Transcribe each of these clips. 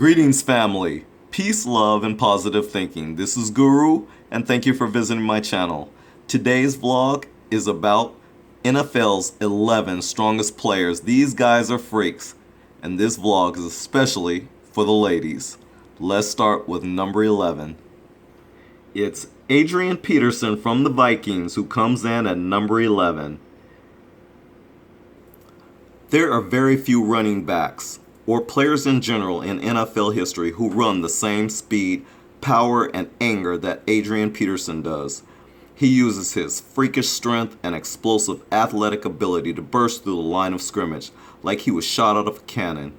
Greetings, family. Peace, love, and positive thinking. This is Guru, and thank you for visiting my channel. Today's vlog is about NFL's 11 strongest players. These guys are freaks, and this vlog is especially for the ladies. Let's start with number 11. It's Adrian Peterson from the Vikings who comes in at number 11. There are very few running backs, or players in general in NFL history, who run the same speed, power, and anger that Adrian Peterson does. He uses his freakish strength and explosive athletic ability to burst through the line of scrimmage like he was shot out of a cannon.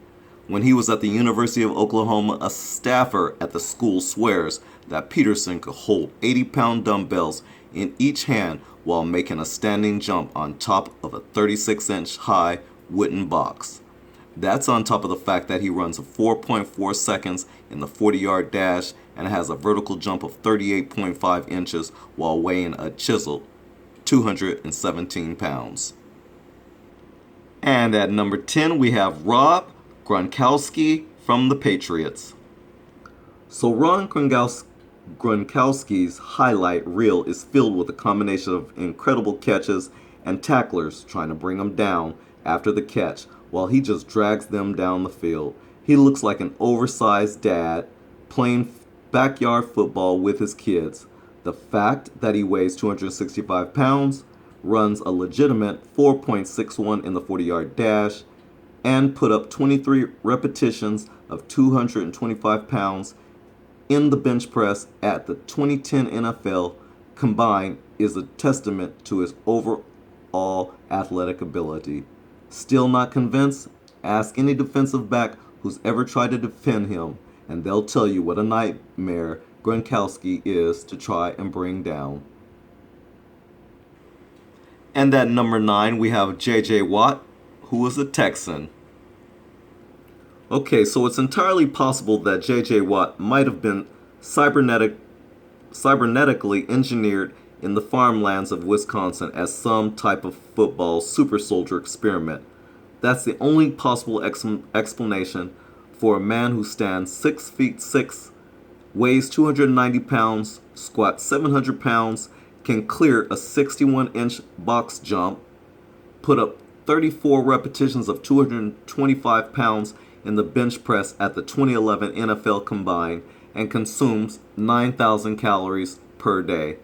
When he was at the University of Oklahoma, a staffer at the school swears that Peterson could hold 80-pound dumbbells in each hand while making a standing jump on top of a 36-inch high wooden box. That's on top of the fact that he runs a 4.4 seconds in the 40-yard dash and has a vertical jump of 38.5 inches while weighing a chiseled 217 pounds. And at number 10, we have Rob Gronkowski from the Patriots. So Ron Gronkowski's highlight reel is filled with a combination of incredible catches and tacklers trying to bring him down after the catch, while he just drags them down the field. He looks like an oversized dad playing backyard football with his kids. The fact that he weighs 265 pounds, runs a legitimate 4.61 in the 40-yard dash, and put up 23 repetitions of 225 pounds in the bench press at the 2010 NFL combined is a testament to his overall athletic ability. Still not convinced? Ask any defensive back who's ever tried to defend him, and they'll tell you what a nightmare Gronkowski is to try and bring down. And at number 9, we have J.J. Watt, who is a Texan. Okay, so it's entirely possible that J.J. Watt might have been cybernetically engineered in the farmlands of Wisconsin as some type of football super soldier experiment. That's the only possible explanation for a man who stands 6 feet 6, weighs 290 pounds, squats 700 pounds, can clear a 61-inch box jump, put up 34 repetitions of 225 pounds in the bench press at the 2011 NFL Combine, and consumes 9,000 calories per day.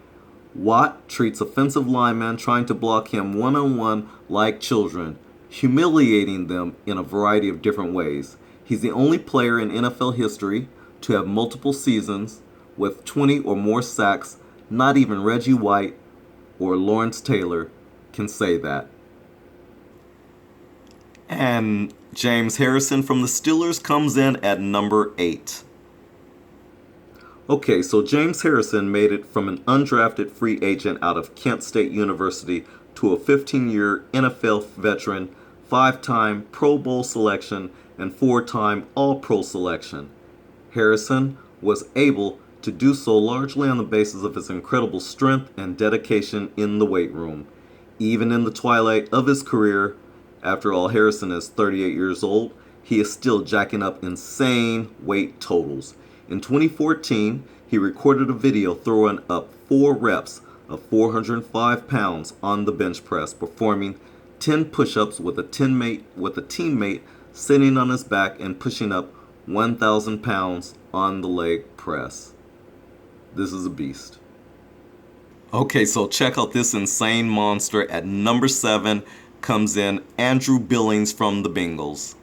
Watt treats offensive linemen trying to block him one-on-one like children, humiliating them in a variety of different ways. He's the only player in NFL history to have multiple seasons with 20 or more sacks. Not even Reggie White or Lawrence Taylor can say that. And James Harrison from the Steelers comes in at number 8. Okay, so James Harrison made it from an undrafted free agent out of Kent State University to a 15-year NFL veteran, 5-time Pro Bowl selection, and 4-time All-Pro selection. Harrison was able to do so largely on the basis of his incredible strength and dedication in the weight room. Even in the twilight of his career, after all, Harrison is 38 years old, he is still jacking up insane weight totals. In 2014, he recorded a video throwing up 4 reps of 405 pounds on the bench press, performing 10 push-ups with a teammate sitting on his back and pushing up 1,000 pounds on the leg press. This is a beast. Okay, so check out this insane monster. At number 7 comes in Andrew Billings from the Bengals.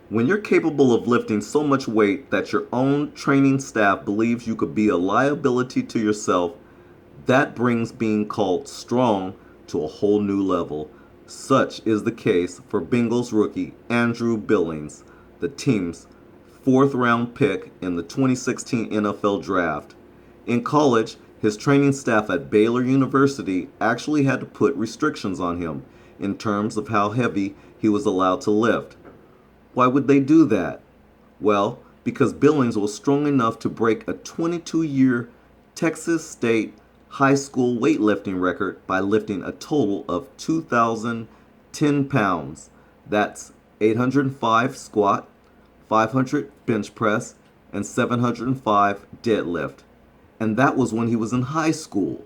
When you're capable of lifting so much weight that your own training staff believes you could be a liability to yourself, that brings being called strong to a whole new level. Such is the case for Bengals rookie Andrew Billings, the team's 4th-round pick in the 2016 NFL Draft. In college, his training staff at Baylor University actually had to put restrictions on him in terms of how heavy he was allowed to lift. Why would they do that? Well, because Billings was strong enough to break a 22-year Texas State high school weightlifting record by lifting a total of 2,010 pounds. That's 805 squat, 500 bench press, and 705 deadlift. And that was when he was in high school.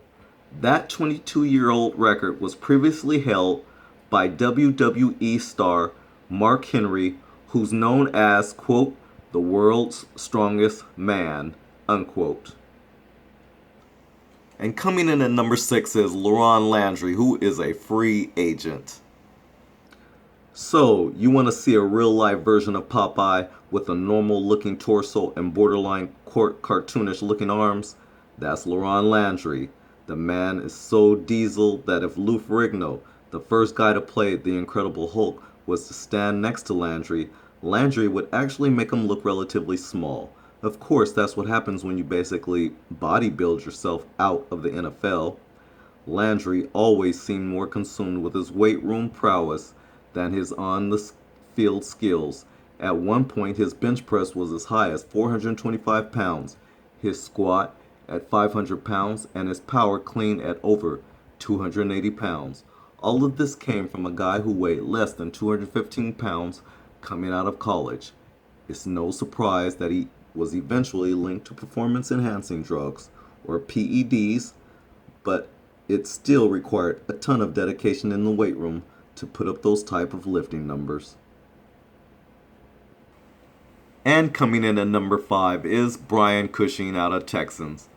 That 22-year-old record was previously held by WWE star Mark Henry, who's known as, quote, the world's strongest man, unquote. And coming in at number 6 is Laron Landry, who is a free agent. So, you want to see a real-life version of Popeye with a normal-looking torso and borderline cartoonish looking arms? That's Laron Landry. The man is so diesel that if Lou Ferrigno, the first guy to play the Incredible Hulk, was to stand next to Landry, Landry would actually make him look relatively small. Of course, that's what happens when you basically bodybuild yourself out of the NFL. Landry always seemed more consumed with his weight room prowess than his on-the-field skills. At one point, his bench press was as high as 425 pounds, his squat at 500 pounds, and his power clean at over 280 pounds. All of this came from a guy who weighed less than 215 pounds coming out of college. It's no surprise that he was eventually linked to performance-enhancing drugs, or PEDs, but it still required a ton of dedication in the weight room to put up those type of lifting numbers. And coming in at number 5 is Brian Cushing out of Texans.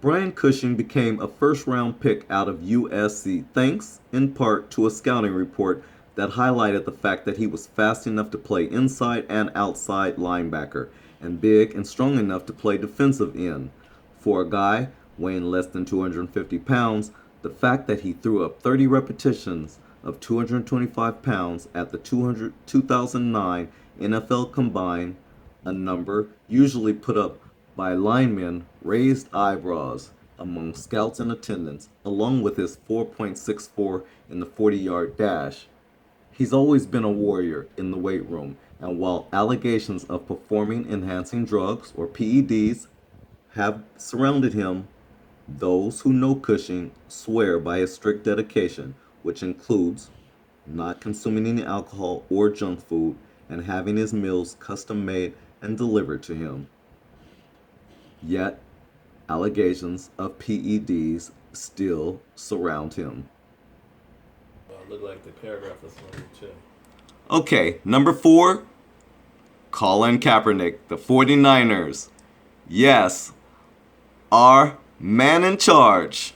Brian Cushing became a first-round pick out of USC thanks, in part, to a scouting report that highlighted the fact that he was fast enough to play inside and outside linebacker, and big and strong enough to play defensive end. For a guy weighing less than 250 pounds, the fact that he threw up 30 repetitions of 225 pounds at the 2009 NFL Combine, a number usually put up by linemen, raised eyebrows among scouts and attendants, along with his 4.64 in the 40-yard dash. He's always been a warrior in the weight room, and while allegations of performing enhancing drugs, or PEDs, have surrounded him, those who know Cushing swear by his strict dedication, which includes not consuming any alcohol or junk food and having his meals custom made and delivered to him. Yet, allegations of PEDs still surround him. Look like the paragraph that's number 2. Okay, number 4, Colin Kaepernick, the 49ers. Yes, our man in charge.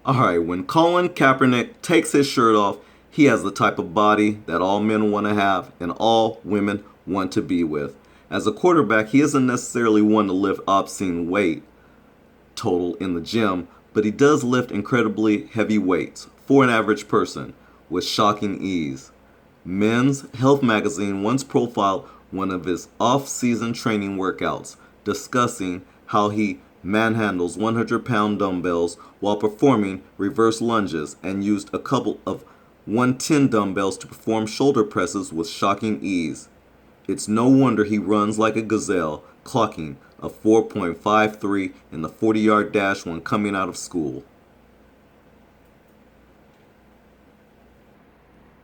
Alright, when Colin Kaepernick takes his shirt off, he has the type of body that all men want to have and all women want to be with. As a quarterback, he isn't necessarily one to lift obscene weight total in the gym, but he does lift incredibly heavy weights for an average person with shocking ease. Men's Health magazine once profiled one of his off-season training workouts, discussing how he manhandles 100-pound dumbbells while performing reverse lunges and used a couple of 110 dumbbells to perform shoulder presses with shocking ease. It's no wonder he runs like a gazelle, clocking a 4.53 in the 40-yard dash when coming out of school.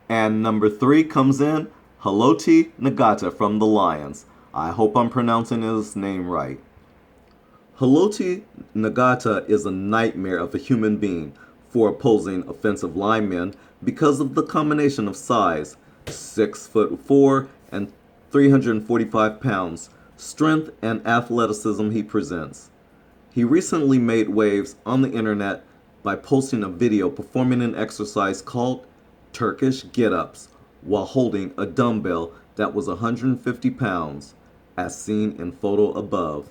And number 3 comes in Haloti Ngata from the Lions. I hope I'm pronouncing his name right. Haloti Ngata is a nightmare of a human being for opposing offensive linemen because of the combination of size, 6'4" and 345 pounds, strength and athleticism he presents. He recently made waves on the internet by posting a video performing an exercise called Turkish get-ups while holding a dumbbell that was 150 pounds, as seen in photo above.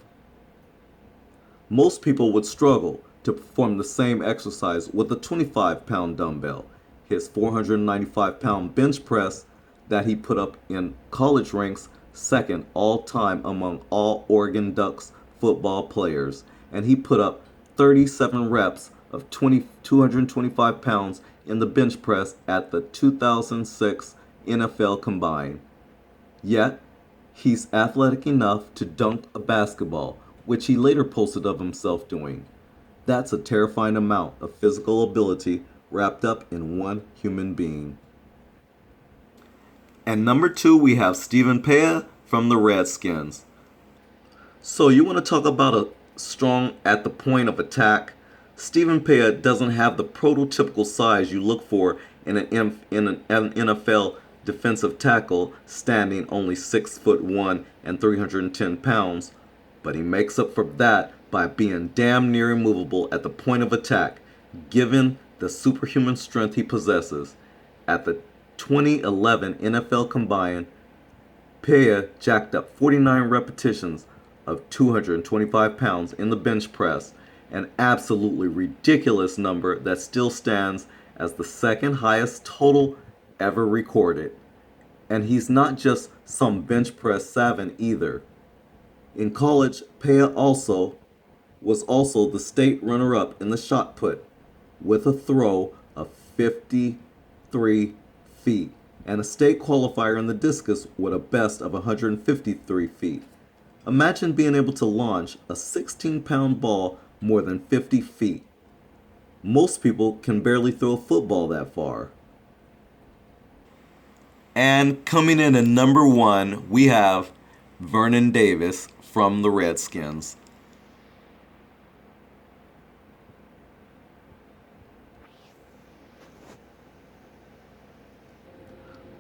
Most people would struggle to perform the same exercise with a 25-pound dumbbell. His 495-pound bench press that he put up in college ranks second all-time among all Oregon Ducks football players, and he put up 37 reps of 225 pounds in the bench press at the 2006 NFL Combine. Yet, he's athletic enough to dunk a basketball, which he later posted of himself doing. That's a terrifying amount of physical ability wrapped up in one human being. And number 2, we have Stephen Paea from the Redskins. So you want to talk about a strong at the point of attack? Stephen Paea doesn't have the prototypical size you look for in an NFL defensive tackle, standing only 6'1" and 310 pounds, but he makes up for that by being damn near immovable at the point of attack, given the superhuman strength he possesses. At the 2011 NFL Combine, Paea jacked up 49 repetitions of 225 pounds in the bench press, an absolutely ridiculous number that still stands as the second highest total ever recorded. And he's not just some bench press savant either. In college, Paea was also the state runner-up in the shot put with a throw of 53 feet and a state qualifier in the discus with a best of 153 feet. Imagine being able to launch a 16-pound ball more than 50 feet. Most people can barely throw a football that far. And coming in at number 1, we have Vernon Davis from the Redskins.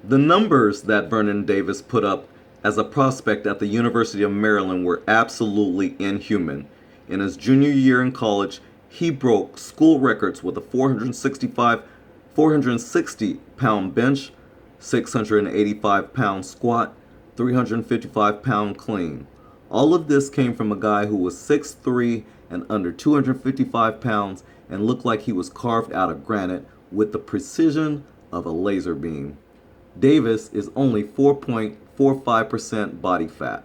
The numbers that Vernon Davis put up as a prospect at the University of Maryland were absolutely inhuman. In his junior year in college, he broke school records with a 460-pound bench, 685-pound squat, 355-pound clean. All of this came from a guy who was 6'3" and under 255 pounds and looked like he was carved out of granite with the precision of a laser beam. Davis is only 4.45% body fat.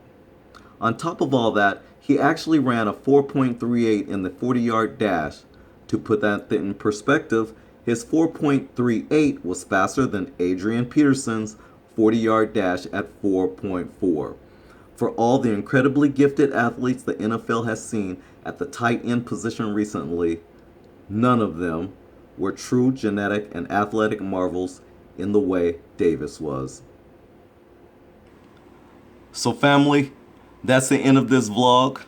On top of all that, he actually ran a 4.38 in the 40-yard dash. To put that in perspective, his 4.38 was faster than Adrian Peterson's 40-yard dash at 4.4. For all the incredibly gifted athletes the NFL has seen at the tight end position recently, none of them were true genetic and athletic marvels in the way Davis was. So family, that's the end of this vlog.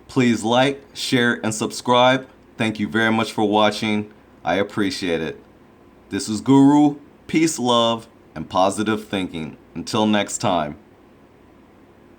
Please like, share, and subscribe. Thank you very much for watching. I appreciate it. This is Guru, peace, love, and positive thinking. Until next time.